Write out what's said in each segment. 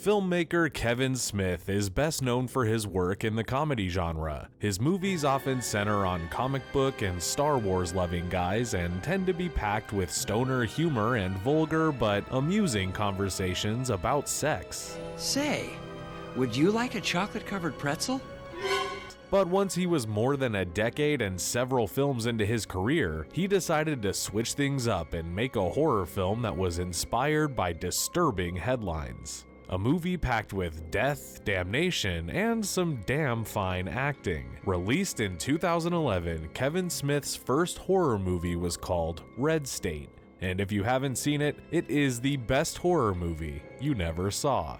Filmmaker Kevin Smith is best known for his work in the comedy genre. His movies often center on comic book and Star Wars loving guys and tend to be packed with stoner humor and vulgar but amusing conversations about sex. Say, would you like a chocolate-covered pretzel? But once he was more than a decade and several films into his career, he decided to switch things up and make a horror film that was inspired by disturbing headlines. A movie packed with death, damnation, and some damn fine acting. Released in 2011, Kevin Smith's first horror movie was called Red State. And if you haven't seen it, it is the best horror movie you never saw.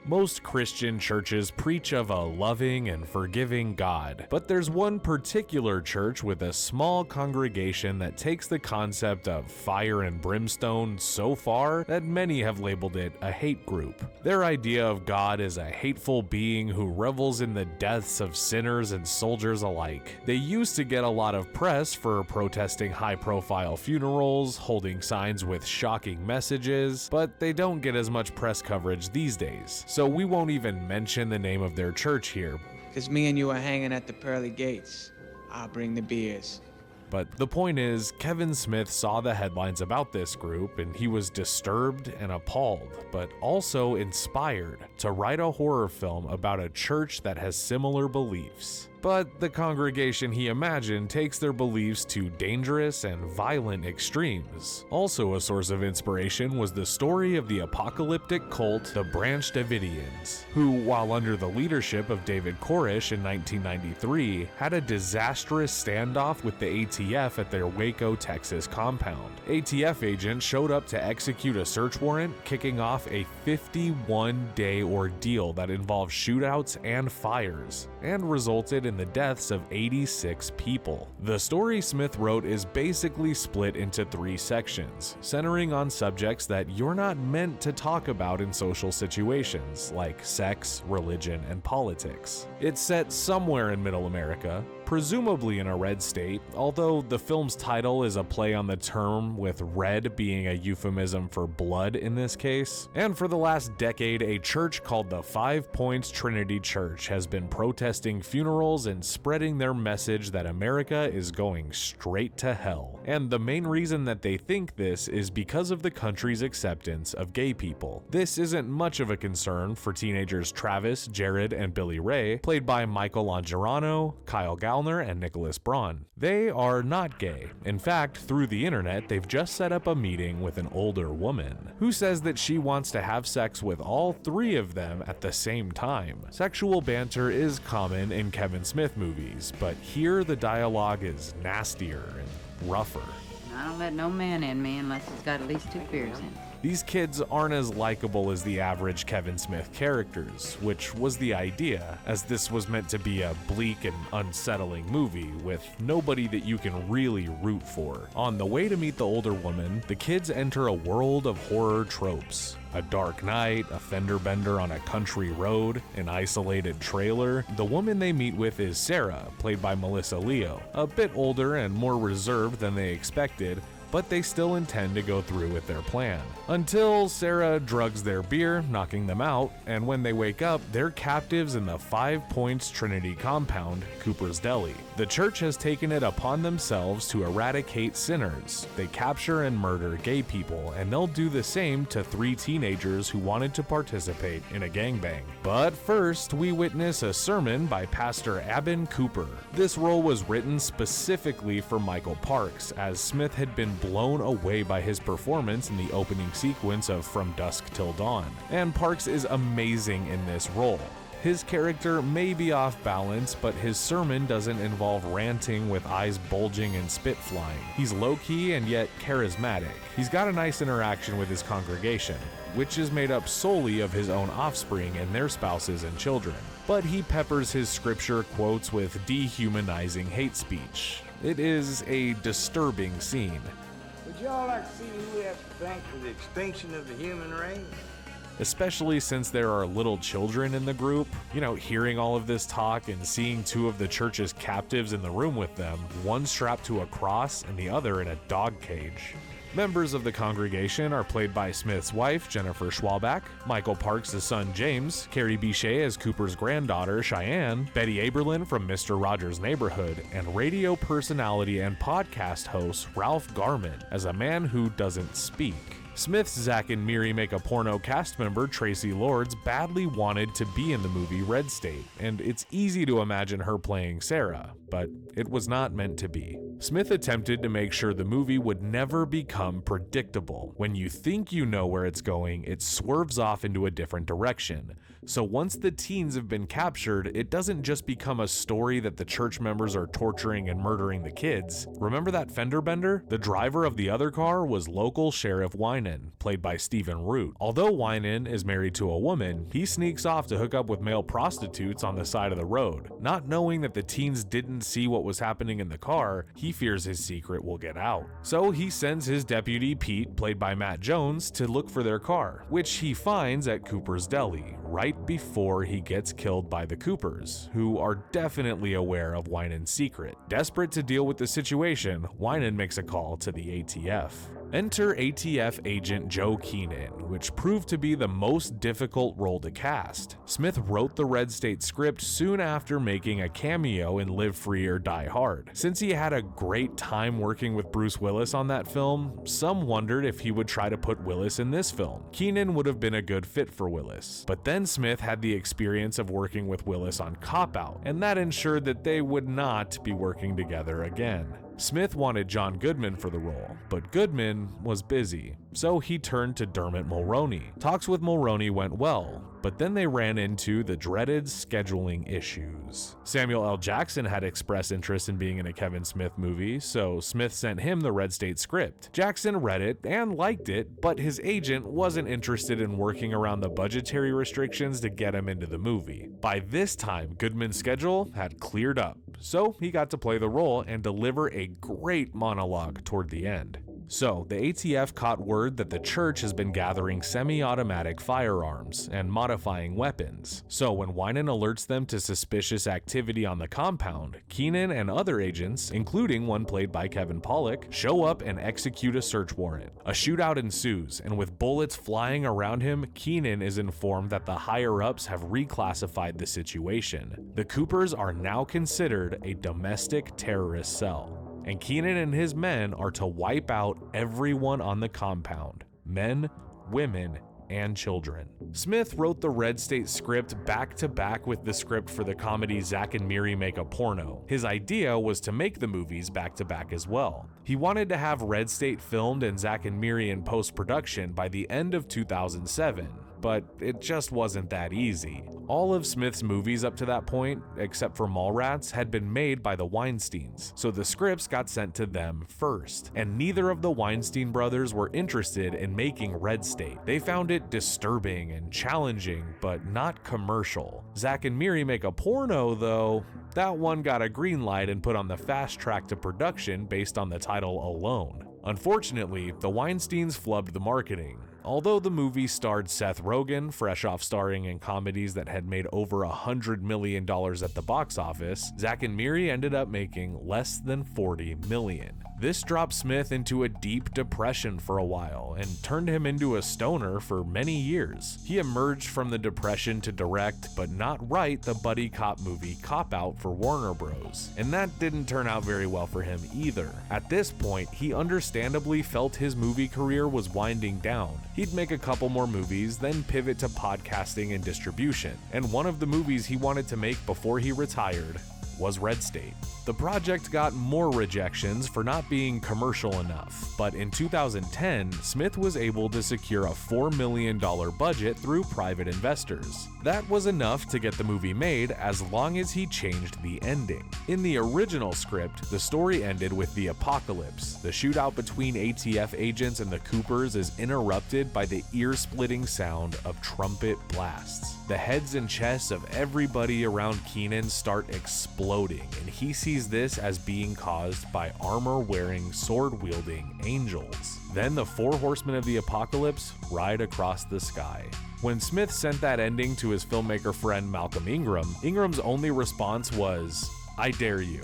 Most Christian churches preach of a loving and forgiving God, but there's one particular church with a small congregation that takes the concept of fire and brimstone so far that many have labeled it a hate group. Their idea of God is a hateful being who revels in the deaths of sinners and soldiers alike. They used to get a lot of press for protesting high-profile funerals, holding signs with shocking messages, but they don't get as much press coverage these days. So we won't even mention the name of their church here. Cause me and you are hanging at the pearly gates. I'll bring the beers. But the point is, Kevin Smith saw the headlines about this group and he was disturbed and appalled, but also inspired to write a horror film about a church that has similar beliefs. But the congregation he imagined takes their beliefs to dangerous and violent extremes. Also a source of inspiration was the story of the apocalyptic cult, the Berge Garabedians, who, while under the leadership of David Koresh in 1993, had a disastrous standoff with the ATF at their Waco, Texas compound. ATF agents showed up to execute a search warrant, kicking off a 51-day ordeal that involved shootouts and fires, and resulted in the deaths of 86 people. The story Smith wrote is basically split into 3 sections, centering on subjects that you're not meant to talk about in social situations, like sex, religion, and politics. It's set somewhere in Middle America, presumably in a red state, although the film's title is a play on the term, with red being a euphemism for blood in this case. And for the last decade, a church called the 5 Points Trinity Church has been protesting funerals and spreading their message that America is going straight to hell. And the main reason that they think this is because of the country's acceptance of gay people. This isn't much of a concern for teenagers Travis, Jared, and Billy Ray, played by Michael Angerano, Kyle Gallner, and Nicholas Braun. They are not gay. In fact, through the internet, they've just set up a meeting with an older woman who says that she wants to have sex with all 3 of them at the same time. Sexual banter is common in Kevin Smith movies, but here the dialogue is nastier and rougher. I don't let no man in me unless he's got at least 2 beers in him. These kids aren't as likable as the average Kevin Smith characters, which was the idea, as this was meant to be a bleak and unsettling movie with nobody that you can really root for. On the way to meet the older woman, the kids enter a world of horror tropes. A dark night, a fender bender on a country road, an isolated trailer. The woman they meet with is Sarah, played by Melissa Leo, a bit older and more reserved than they expected, but they still intend to go through with their plan. Until Sarah drugs their beer, knocking them out, and when they wake up, they're captives in the 5 Points Trinity compound, Cooper's Deli. The church has taken it upon themselves to eradicate sinners. They capture and murder gay people, and they'll do the same to 3 teenagers who wanted to participate in a gangbang. But first, we witness a sermon by Pastor Abin Cooper. This role was written specifically for Michael Parks, as Smith had been blown away by his performance in the opening sequence of From Dusk Till Dawn, and Parks is amazing in this role. His character may be off balance, but his sermon doesn't involve ranting with eyes bulging and spit flying. He's low-key and yet charismatic. He's got a nice interaction with his congregation, which is made up solely of his own offspring and their spouses and children. But he peppers his scripture quotes with dehumanizing hate speech. It is a disturbing scene. Would y'all like to see who we have to thank for the extinction of the human race? especially since there are little children in the group. Hearing all of this talk and seeing two of the church's captives in the room with them, one strapped to a cross and the other in a dog cage. Members of the congregation are played by Smith's wife, Jennifer Schwalbach, Michael Parks' son, James, Carrie Bichet as Cooper's granddaughter, Cheyenne, Betty Aberlin from Mr. Rogers' Neighborhood, and radio personality and podcast host Ralph Garman as a man who doesn't speak. Smith's Zack and Miri Make a Porno cast member Tracy Lords badly wanted to be in the movie Red State, and it's easy to imagine her playing Sarah, but it was not meant to be. Smith attempted to make sure the movie would never become predictable. When you think you know where it's going, it swerves off into a different direction. So once the teens have been captured, it doesn't just become a story that the church members are torturing and murdering the kids. Remember that fender bender? The driver of the other car was local Sheriff Winan, played by Stephen Root. Although Winan is married to a woman, he sneaks off to hook up with male prostitutes on the side of the road. Not knowing that the teens didn't see what was happening in the car, he fears his secret will get out. So he sends his deputy Pete, played by Matt Jones, to look for their car, which he finds at Cooper's Deli, right before he gets killed by the Coopers, who are definitely aware of Winan's secret. Desperate to deal with the situation, Winan makes a call to the ATF. Enter ATF agent Joe Keenan, which proved to be the most difficult role to cast. Smith wrote the Red State script soon after making a cameo in Live Free or Die Hard. Since he had a great time working with Bruce Willis on that film, some wondered if he would try to put Willis in this film. Keenan would have been a good fit for Willis. But then Smith had the experience of working with Willis on Cop Out, and that ensured that they would not be working together again. Smith wanted John Goodman for the role, but Goodman was busy, so he turned to Dermot Mulroney. Talks with Mulroney went well, but then they ran into the dreaded scheduling issues. Samuel L. Jackson had expressed interest in being in a Kevin Smith movie, so Smith sent him the Red State script. Jackson read it and liked it, but his agent wasn't interested in working around the budgetary restrictions to get him into the movie. By this time, Goodman's schedule had cleared up, so he got to play the role and deliver a great monologue toward the end. So, the ATF caught word that the church has been gathering semi-automatic firearms and modifying weapons. So, when Winan alerts them to suspicious activity on the compound, Keenan and other agents, including one played by Kevin Pollak, show up and execute a search warrant. A shootout ensues, and with bullets flying around him, Keenan is informed that the higher-ups have reclassified the situation. The Coopers are now considered a domestic terrorist cell, and Keenan and his men are to wipe out everyone on the compound: men, women, and children. Smith wrote the Red State script back to back with the script for the comedy Zack and Miri Make a Porno. His idea was to make the movies back to back as well. He wanted to have Red State filmed and Zack and Miri in post-production by the end of 2007. But it just wasn't that easy. All of Smith's movies up to that point, except for Mallrats, had been made by the Weinsteins, so the scripts got sent to them first, and neither of the Weinstein brothers were interested in making Red State. They found it disturbing and challenging, but not commercial. Zack and Miri Make a Porno, though, that one got a green light and put on the fast track to production based on the title alone. Unfortunately, the Weinsteins flubbed the marketing. Although the movie starred Seth Rogen, fresh off starring in comedies that had made over $100 million at the box office, Zack and Miri ended up making less than $40 million. This dropped Smith into a deep depression for a while and turned him into a stoner for many years. He emerged from the depression to direct, but not write, the buddy cop movie Cop Out for Warner Bros. And that didn't turn out very well for him either. At this point, he understandably felt his movie career was winding down. He'd make a couple more movies, then pivot to podcasting and distribution. And one of the movies he wanted to make before he retired was Red State. The project got more rejections for not being commercial enough, but in 2010, Smith was able to secure a $4 million budget through private investors. That was enough to get the movie made as long as he changed the ending. In the original script, the story ended with the apocalypse. The shootout between ATF agents and the Coopers is interrupted by the ear-splitting sound of trumpet blasts. The heads and chests of everybody around Keenan start exploding, exploding, and he sees this as being caused by armor-wearing, sword-wielding angels. Then the 4 horsemen of the apocalypse ride across the sky. When Smith sent that ending to his filmmaker friend Malcolm Ingram, Ingram's only response was, "I dare you."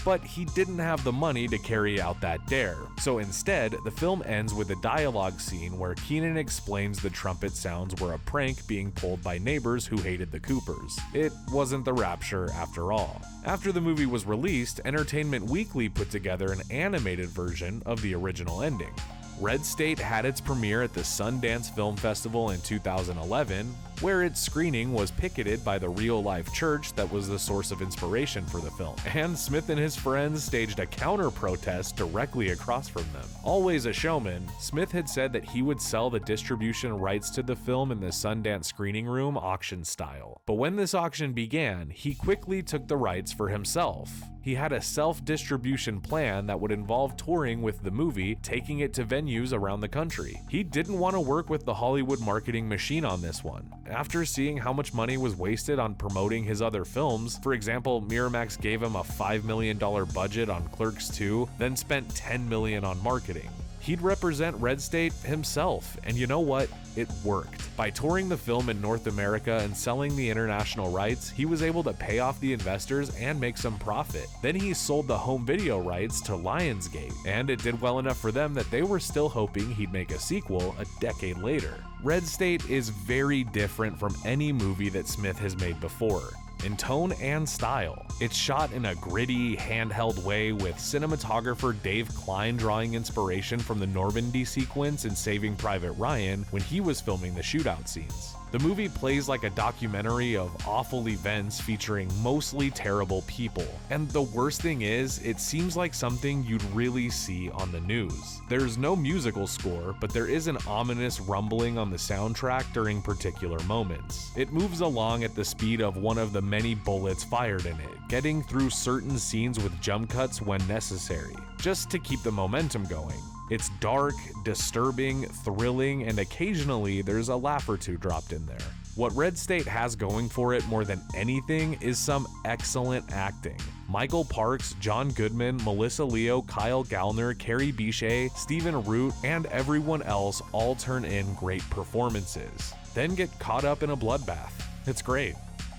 But he didn't have the money to carry out that dare. So instead, the film ends with a dialogue scene where Keenan explains the trumpet sounds were a prank being pulled by neighbors who hated the Coopers. It wasn't the rapture after all. After the movie was released, Entertainment Weekly put together an animated version of the original ending. Red State had its premiere at the Sundance Film Festival in 2011, where its screening was picketed by the real-life church that was the source of inspiration for the film, and Smith and his friends staged a counter-protest directly across from them. Always a showman, Smith had said that he would sell the distribution rights to the film in the Sundance screening room auction style. But when this auction began, he quickly took the rights for himself. He had a self-distribution plan that would involve touring with the movie, taking it to venues around the country. He didn't want to work with the Hollywood marketing machine on this one. After seeing how much money was wasted on promoting his other films, for example, Miramax gave him a $5 million budget on Clerks 2, then spent $10 million on marketing. He'd represent Red State himself, and you know what? It worked. By touring the film in North America and selling the international rights, he was able to pay off the investors and make some profit. Then he sold the home video rights to Lionsgate, and it did well enough for them that they were still hoping he'd make a sequel a decade later. Red State is very different from any movie that Smith has made before, in tone and style. It's shot in a gritty, handheld way, with cinematographer Dave Klein drawing inspiration from the Normandy sequence in Saving Private Ryan when he was filming the shootout scenes. The movie plays like a documentary of awful events featuring mostly terrible people. And the worst thing is, it seems like something you'd really see on the news. There's no musical score, but there is an ominous rumbling on the soundtrack during particular moments. It moves along at the speed of one of the many bullets fired in it, getting through certain scenes with jump cuts when necessary, just to keep the momentum going. It's dark, disturbing, thrilling, and occasionally there's a laugh or two dropped in there. What Red State has going for it more than anything is some excellent acting. Michael Parks, John Goodman, Melissa Leo, Kyle Gallner, Carrie Bichet, Stephen Root, and everyone else all turn in great performances, then get caught up in a bloodbath. It's great.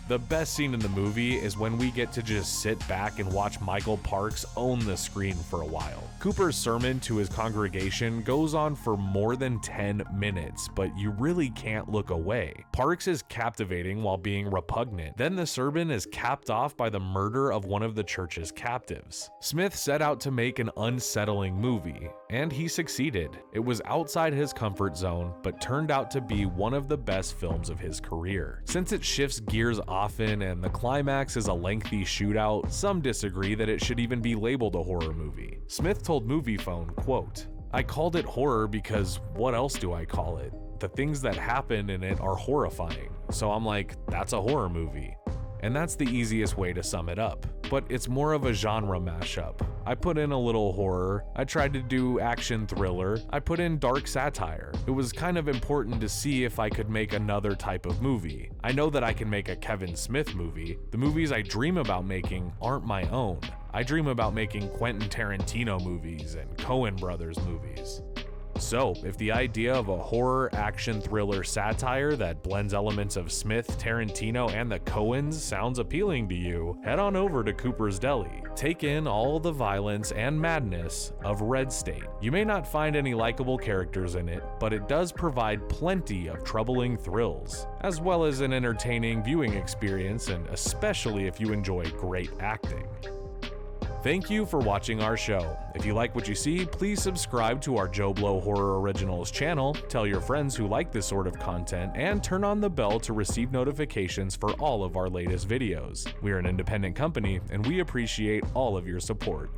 The best scene in the movie is when we get to just sit back and watch Michael Parks own the screen for a while. Cooper's sermon to his congregation goes on for more than 10 minutes, but you really can't look away. Parks is captivating while being repugnant. Then the sermon is capped off by the murder of one of the church's captives. Smith set out to make an unsettling movie, and he succeeded. It was outside his comfort zone, but turned out to be one of the best films of his career. Since it shifts gears often and the climax is a lengthy shootout, some disagree that it should even be labeled a horror movie. Smith told MoviePhone, quote, "I called it horror because what else do I call it? The things that happen in it are horrifying. So I'm like, that's a horror movie." And that's the easiest way to sum it up. But it's more of a genre mashup. I put in a little horror, I tried to do action thriller, I put in dark satire. It was kind of important to see if I could make another type of movie. I know that I can make a Kevin Smith movie. The movies I dream about making aren't my own. I dream about making Quentin Tarantino movies and Coen Brothers movies. So, if the idea of a horror action thriller satire that blends elements of Smith, Tarantino, and the Coens sounds appealing to you, head on over to Cooper's Deli. Take in all the violence and madness of Red State. You may not find any likable characters in it, but it does provide plenty of troubling thrills, as well as an entertaining viewing experience, and especially if you enjoy great acting. Thank you for watching our show. If you like what you see, please subscribe to our JoBlo Horror Originals channel, tell your friends who like this sort of content, and turn on the bell to receive notifications for all of our latest videos. We are an independent company, and we appreciate all of your support.